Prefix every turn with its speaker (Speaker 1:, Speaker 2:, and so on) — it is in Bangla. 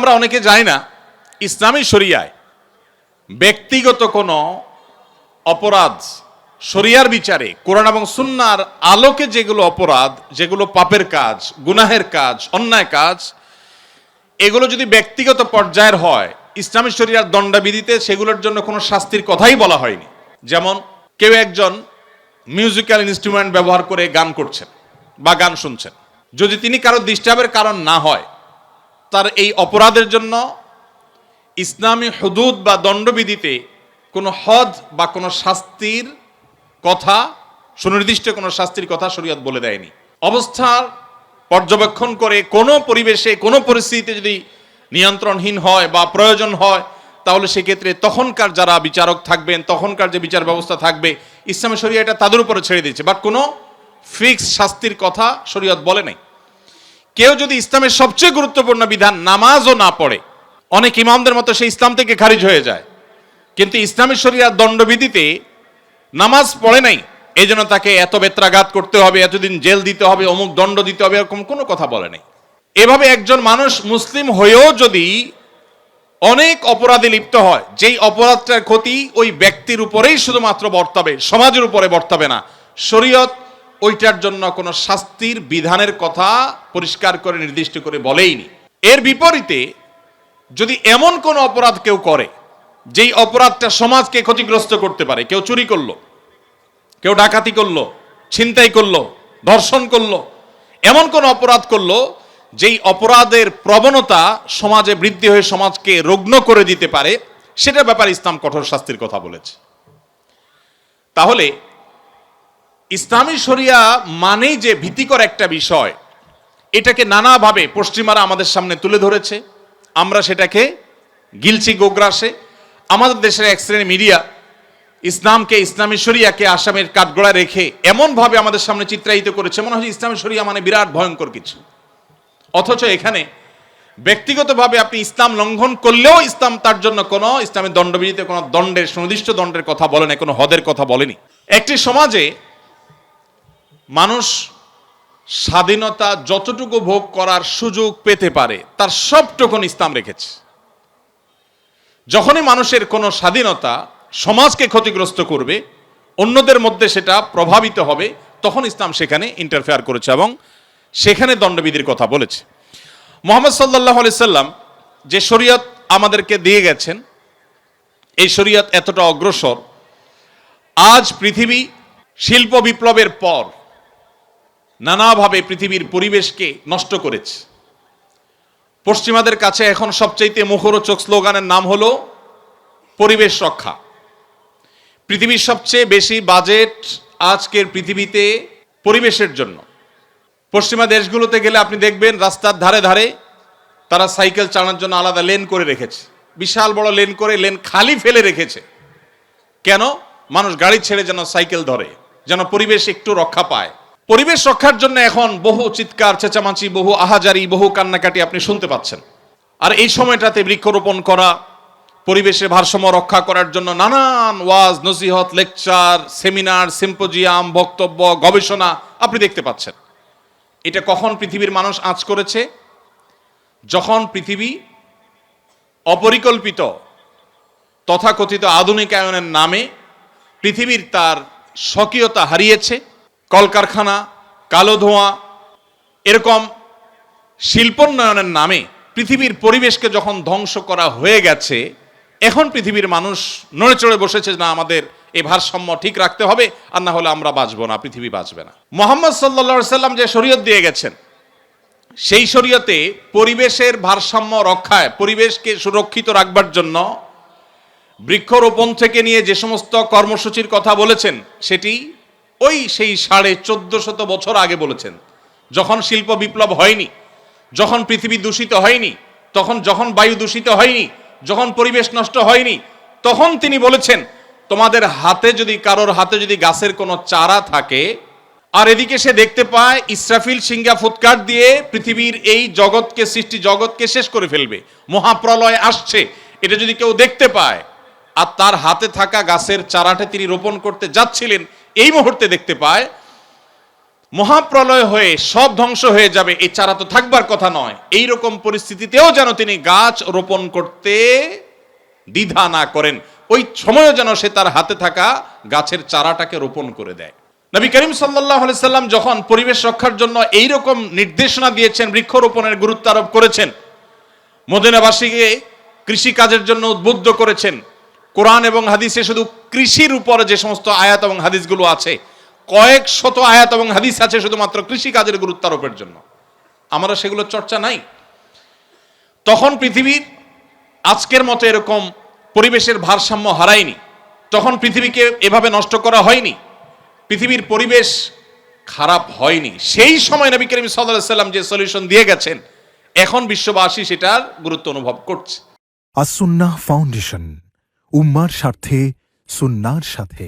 Speaker 1: আমরা অনেকে জানি না, ইসলামী শরিয়ায় ব্যক্তিগত কোনো অপরাধ শরিয়ার বিচারে কোরআন এবং সুন্নাহর আলোকে যেগুলো অপরাধ, যেগুলো পাপের কাজ, গুনাহের কাজ, অন্যায় কাজ, এগুলো যদি ব্যক্তিগত পর্যায়ের হয়, ইসলামী শরিয়ার দণ্ডবিধিতে সেগুলোর জন্য কোনো শাস্তির কথাই বলা হয়নি। যেমন কেউ একজন মিউজিক্যাল ইনস্ট্রুমেন্ট ব্যবহার করে গান করছেন বা গান শুনছেন, যদি তিনি কারো ডিস্টার্বের কারণ না হয়, তার এই অপরাধের জন্য ইসলামী হুদুদ বা দণ্ডবিধিতে কোনো হদ বা কোনো শাস্তির কথা, সুনির্দিষ্ট কোনো শাস্তির কথা শরীয়ত বলে দেয়নি। অবস্থার পর্যবেক্ষণ করে কোনো পরিবেশে, কোনো পরিস্থিতিতে যদি নিয়ন্ত্রণহীন হয় বা প্রয়োজন হয়, তাহলে সেক্ষেত্রে তখনকার যারা বিচারক থাকবেন, তখনকার যে বিচার ব্যবস্থা থাকবে, ইসলামী শরিয়া এটা তাদের উপরে ছেড়ে দিয়েছে। বাট কোনো ফিক্স শাস্তির কথা শরীয়ত বলে নাই। কেউ যদি ইসলামের সবচেয়ে গুরুত্বপূর্ণ বিধান নামাজও না পড়ে, অনেক ইমামদের মতো সে ইসলাম থেকে খারিজ হয়ে যায়, কিন্তু ইসলামী শরিয়ার দণ্ডবিধিতে নামাজ পড়ে নাই, এই জন্য তাকে এত বেত্রাঘাত করতে হবে, এতদিন জেল দিতে হবে, অমুক দণ্ড দিতে হবে, এরকম কোনো কথা বলে নাই। এভাবে একজন মানুষ মুসলিম হয়েও যদি অনেক অপরাধে লিপ্ত হয়, যেই অপরাধটার ক্ষতি ওই ব্যক্তির উপরেই শুধুমাত্র বর্তাবে, সমাজের উপরে বর্তাবে না, শরীয়ত ওইটার জন্য কোনো শাস্তির বিধানের কথা পরিষ্কার করে নির্দিষ্ট করে বলেইনি। এর বিপরীতে যদি এমন কোন অপরাধ কেউ করে যেই অপরাধটা সমাজকে ক্ষতিগ্রস্ত করতে পারে, কেউ চুরি করলো, কেউ ডাকাতি করলো, ছিনতাই করলো, ধর্ষণ করলো, এমন কোন অপরাধ করলো যেই অপরাধের প্রবণতা সমাজে বৃদ্ধি হয়ে সমাজকে রুগ্ন করে দিতে পারে, সেটার ব্যাপারে ইসলাম কঠোর শাস্তির কথা বলেছে। তাহলে ইসলামী শরিয়া মানেই যে ভীতিকর একটা বিষয়, এটাকে নানাভাবে পশ্চিমারা আমাদের সামনে তুলে ধরেছে, আমরা সেটাকে গিলছি গোগ্রাসে। আমাদের দেশের এক শ্রেণীর মিডিয়া ইসলামকে, ইসলামী শরিয়াকে আসামের কাঠগড়ায় রেখে এমনভাবে আমাদের সামনে চিত্রায়িত করেছে, মনে হয় ইসলামী শরিয়া মানে বিরাট ভয়ঙ্কর কিছু। অথচ এখানে ব্যক্তিগতভাবে আপনি ইসলাম লঙ্ঘন করলেও ইসলাম তার জন্য কোনো ইসলামের দণ্ডবিধিতে কোনো দণ্ডের, সুনির্দিষ্ট দণ্ডের কথা বলে না, কোনো হদের কথা বলেনি। একটি সমাজে মানুষ স্বাধীনতা যতটুকু ভোগ করার সুযোগ পেতে পারে তার সবটুকুন ইসলাম রেখেছে। যখনই মানুষের কোনো স্বাধীনতা সমাজকে ক্ষতিগ্রস্ত করবে, অন্যদের মধ্যে সেটা প্রভাবিত হবে, তখন ইসলাম সেখানে ইন্টারফেয়ার করেছে এবং সেখানে দণ্ডবিধির কথা বলেছে। মুহাম্মদ সাল্লাল্লাহু আলাইহি সাল্লাম যে শরীয়ত আমাদেরকে দিয়ে গেছেন, এই শরীয়ত এতটা অগ্রসর, আজ পৃথিবী শিল্প বিপ্লবের পর নানাভাবে পৃথিবীর পরিবেশকে নষ্ট করেছে। পশ্চিমাদের কাছে এখন সবচাইতে মুখরোচক স্লোগানের নাম হলো পরিবেশ রক্ষা। পৃথিবীর সবচেয়ে বেশি বাজেট আজকের পৃথিবীতে পরিবেশের জন্য। পশ্চিমা দেশগুলোতে গেলে আপনি দেখবেন রাস্তার ধারে ধারে তারা সাইকেল চালানোর জন্য আলাদা লেন করে রেখেছে, বিশাল বড় লেন করে, লেন খালি ফেলে রেখেছে। কেন? মানুষ গাড়ি ছেড়ে যেন সাইকেল ধরে, যেন পরিবেশ একটু রক্ষা পায়। পরিবেশ রক্ষার জন্য এখন বহু চিৎকার চেঁচামাচি, বহু আহাজারি, বহু কান্নাকাটি আপনি শুনতে পাচ্ছেন। আর এই সময়টাতে বৃক্ষরোপণ করা, পরিবেশের ভারসাম্য রক্ষা করার জন্য নানান ওয়াজ, নসিহত, লেকচার, সেমিনার, সিম্পোজিয়াম, বক্তব্য, গবেষণা আপনি দেখতে পাচ্ছেন। এটা কখন পৃথিবীর মানুষ আঁচ করেছে? যখন পৃথিবী অপরিকল্পিত তথাকথিত আধুনিকায়নের নামে পৃথিবীর তার স্বকীয়তা হারিয়েছে। কলকারখানা, কালো ধোঁয়া, এরকম শিল্পোন্নয়নের নামে পৃথিবীর পরিবেশকে যখন ধ্বংস করা হয়ে গেছে, এখন পৃথিবীর মানুষ নড়ে চড়ে বসেছে, না আমাদের এই ভারসাম্য ঠিক রাখতে হবে, আর না হলে আমরা বাঁচবো না, পৃথিবী বাঁচবে না। মুহাম্মদ সাল্লাল্লাহু আলাইহি সাল্লাম যে শরীয়ত দিয়ে গেছেন, সেই শরীয়তে পরিবেশের ভারসাম্য রক্ষায়, পরিবেশকে সুরক্ষিত রাখবার জন্য বৃক্ষরোপণ থেকে নিয়ে যে সমস্ত কর্মসূচির কথা বলেছেন, সেটি ওই সেই 1450 বছর আগে বলেছেন, যখন শিল্প বিপ্লব হয়নি, যখন পৃথিবী দূষিত হয়নি, যখন বায়ু দূষিত হয়নি, যখন পরিবেশ নষ্ট হয়নি, তখন তিনি বলেছেন, তোমাদের হাতে যদি, কারোর হাতে যদি গাছের কোনো চারা থাকে, আর এদিকে সে দেখতে পায় ইসরাফিল সিংহা ফুৎকার দিয়ে পৃথিবীর এই জগৎকে, সৃষ্টি জগৎকে শেষ করে ফেলবে, মহাপ্রলয় আসছে, এটা যদি কেউ দেখতে পায়, আর তার হাতে থাকা গাছের চারাটা তিনি রোপণ করতে যাচ্ছিলেন, এই মুহূর্তে দেখতে পায়, মহাপ্রলয় হয়ে সব ধ্বংস হয়ে যাবে, এই চারা তো থাকবার কথা নয়, এই রকম পরিস্থিতিতেও যেন তিনি গাছ রোপণ করতে দ্বিধা না করেন, ওই সময়ও যেন সে তার হাতে থাকা গাছের চারাটাকে রোপণ করে দেয়। নবী করিম সাল্লাল্লাহু আলাইহি সাল্লাম যখন পরিবেশ রক্ষার জন্য এই রকম নির্দেশনা দিয়েছেন, বৃক্ষরোপণের গুরুত্ব আরোপ করেছেন, মদিনাবাসীকে কৃষি কাজের জন্য উদ্বুদ্ধ করেছেন, কোরআন এবং হাদিসে শুধু কৃষির উপরে যে সমস্ত আয়াত এবং হাদিসগুলো আছে, কয়েক শত আয়াত এবং হাদিস আছে শুধুমাত্র কৃষি কাজের গুরুত্ব আরোপের জন্য, আমরা সেগুলো চর্চা নাই। তখন পৃথিবীর আজকের মতো এরকম পরিবেশের ভারসাম্য হারায়নি, তখন পৃথিবীকে এভাবে নষ্ট করা হয়নি, পৃথিবীর পরিবেশ খারাপ হয়নি। সেই সময় নবী করিম সাল্লাল্লাহু আলাইহি সাল্লাম যে সলিউশন দিয়ে গেছেন, এখন বিশ্ববাসী সেটার গুরুত্ব অনুভব করছে।
Speaker 2: আস-সুন্নাহ ফাউন্ডেশন, উম্মার স্বার্থে সুন্নাহর সাথে।